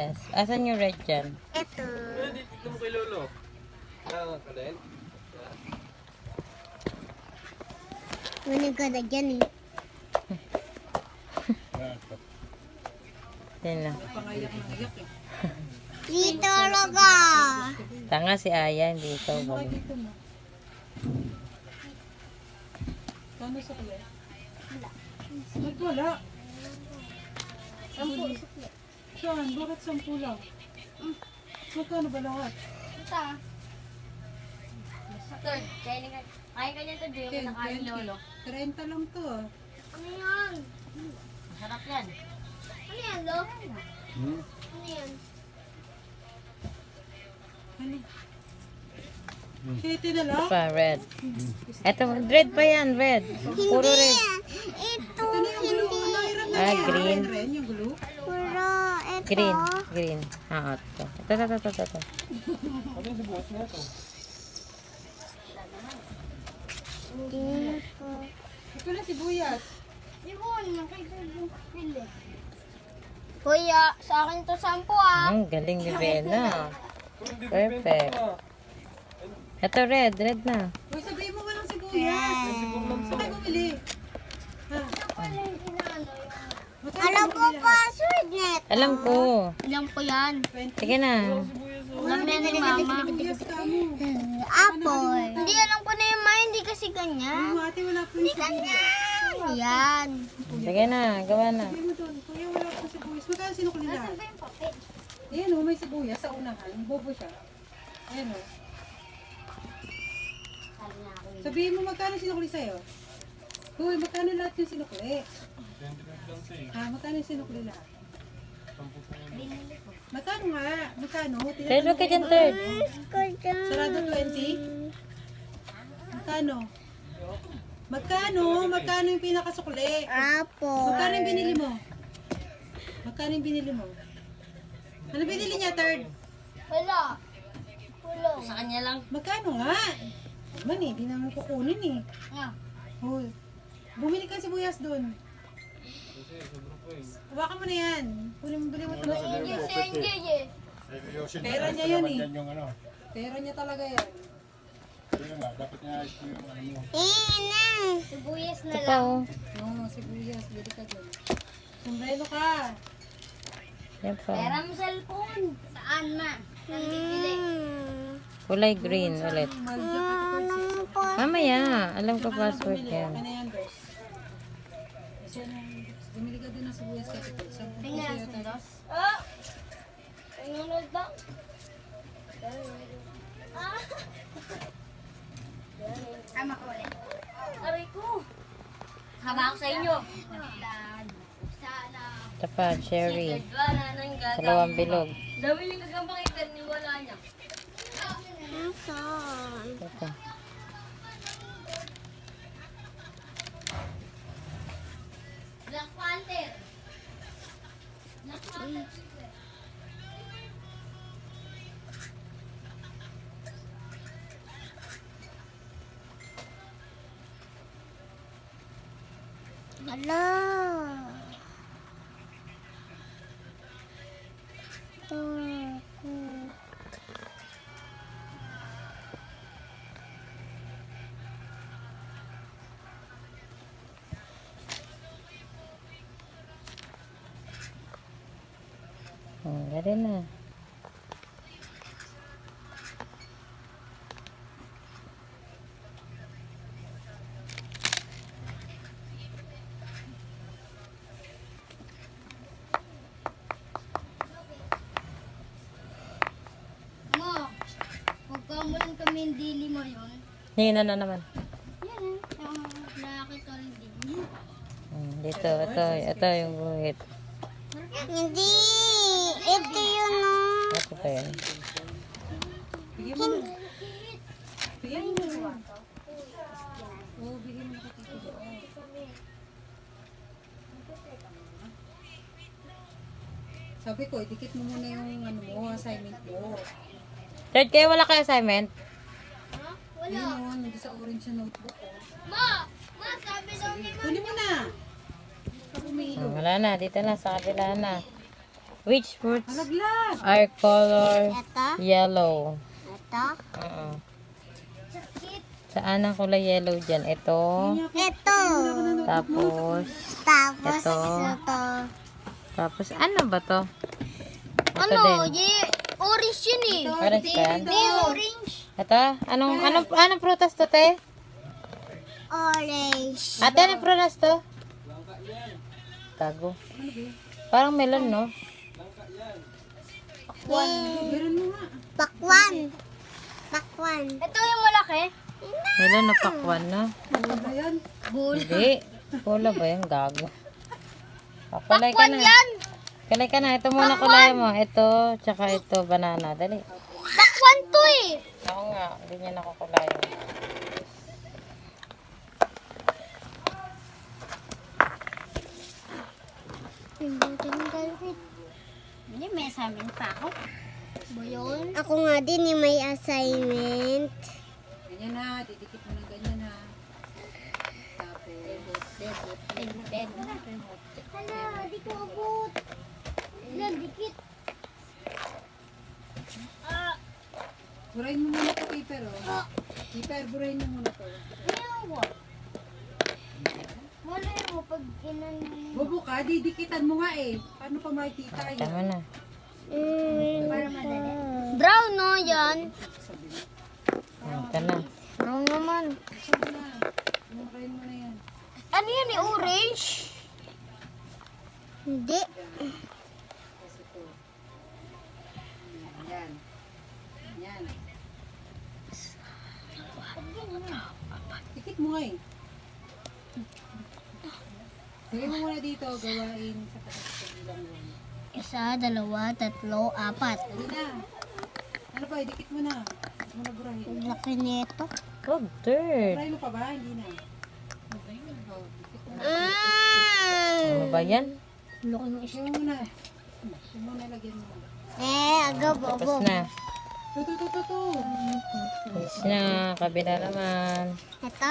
sibuyas. Asan yung red dyan? Ito. Dito mo kay Lolo. Kaden? Kunin ko na dyan eh. Yan lang. Dito talaga. Tanga si Aya, dito. Kano sa kuya? Ba't wala? Sampu. Saan? Bakit 10 lang? Magkano ba lahat? Ito. Kaya ka niya ito, Diyo. 10, Nakain 20. lolo. 30 lang to ah. Ano yan? Masarap yan. Ano yan, Lo? Ano yan? Ano? 30 na lang? Pa, red. Eto, red pa yan, red. Puro red. Ito. Ito na yung glue. Ah, green. Ren, yung glue. Puro. Ito. Green. Green. Ah, ito. Ito. Ano yung sibukas na ito? Dito. Ito na sibuyas. Yun, nakikita. Kuya, sa akin to 10 ah. Ang galing ni Bella. Perfect. Ito, red. Red na. Uy, sabihin mo walang sibuyas. Bakit bumili? Ha? Magkano Alam ko bumili lahat? password net. Alam ko. Alam ko yan. 20. Sige na. Alam na ni mama. Sibuyas ka mo. Apple. Hindi alam ko na yung ma, hindi kasi ganyan. Yung ate wala po yung sibuyas. Ganyan. Yan. Sige na. Gawa na. Sabihin mo doon, kuya wala po sibuyas. Magkano sinukli lahat? Nasaan ba yung papel? Ayan o, may sibuyas sa unahan. Bobo siya. Ayan o. Sabi na ako yun. Sabihin mo magkano sinukli sa'yo? Uy, magkano lahat yung sinukli? 25 lang siya eh. Ha, magkano yung sinukli lahat? 10 po yun. Binili ko. Magkano nga? Magkano? Third, look at yan, third. Sarado 20? Magkano? Magkano? Magkano yung pinakasukli? Apple. Magkano yung binili mo? Magkano yung binili mo? Ano binili niya, third? Wala. Wala. Sa kanya lang. Magkano nga? Man eh, di naman kukunin eh. Nga. Hoy, bumili ka sibuyas doon. Kasi sobrang po eh. Hawakan mo na yan. Bili mo ito. Yung sengge eh. Pera niya yan eh. Yung ano, Pera niya talaga yan. yun nga, dapat niya ayos mo yung ano mo. Sibuyas na Ito pa, lang. oh. Oo, sibuyas. Bili ka doon. Sombrero ka. Yan pa. Pera mo cellphone. Saan ma? Saan bibili? Kulay green ulit. Mahal dyan ka ito. Mamaya. Alam ko password yan. Ano yan, guys? Kasi bumili ka doon ng sibuyas ka ito. Saan po Tingnan siya sa tayo? dos. Ah! Tingnan ba? Ah! Tama ko ulit. Aray ko. Haba ako sa inyo. Sana. Ito pa, cherry. Wala nang gagawin. Dalawang bilog. Dami yung gagambakita ni wala niya. Ito pa. Black Panther. Black Panther. Hello. Gari na. Mo, huwag ka mo lang kami hindi lima yun. Hingin na naman. Yan yung nakakita rin din. Dito, ito yung buhit. Hindi. Ito yun oh. Ito pa yan. Bigyan mo na. Bigyan mo na. Oo, bigyan mo na katito doon. Sabi ko, idikit mo muna yung ano mo, assignment mo. Third, kayo wala kayo assignment? Yun o, nandito sa orange na notebook ko. Ma, sabi daw ni Kunin mo na. Ako may ilo. Wala na, dito na, sa kabila na. Which fruits Malaglag. are color Ito. yellow? Ito. Oo. Saan ang kulay yellow dyan? Ito. Ito. Tapos, Tapos Ito. ito. tapos ano ba to? Ito Ano? din. Orange yun eh. Orange ba yan? Orange. Ito? Anong prutas to, te? Orange. Ate, anong prutas to? Tago. Parang melon, no? Meron mo nga. Pakwan. Pakwan. Ito yung malaki. Melon na pakwan, no? Ano ba yan? Hindi. Pula ba yan? Gago. Kulay ka na. Kulay ka na. Ito muna kulay mo. Ito, tsaka ito, banana. Dali. Pakwan to eh. Ako nga. Hindi niya nakukulay. Hindi, may assignment pa ako. Yun? Ako nga din yung may assignment. Ganyan na, didikit mo ng ganyan na. Tapos, Hala, di ko abot. Ilan, dikit. burahin mo muna ito, paper, oh. Paper, burahin mo muna ito. Wala mo pag inan. Bobo ka, didikitan mo nga eh. Paano pa makikita yun? Tama na. Para madali. Brown no, yan. Ito na. Brown naman. Sabi na, burahin mo na yan. Ano yan eh, orange? Hindi. Tapos ito. Yan. Yan. Dikit mo nga eh. Sige mo muna dito, gawain sa kabilang yan. Isa, dalawa, tatlo, apat. Dali na. Ano pa, dikit mo na. Dikit mo na burahin. Laki nito. Oh, dirt. Burahin mo pa ba? Hindi na. Ano ba yan? Laki ng Sige mo muna. Sige mo na, lagyan mo. agaw, Tapos bobo. na. Ito. Tapos na. Kabila naman. Ito?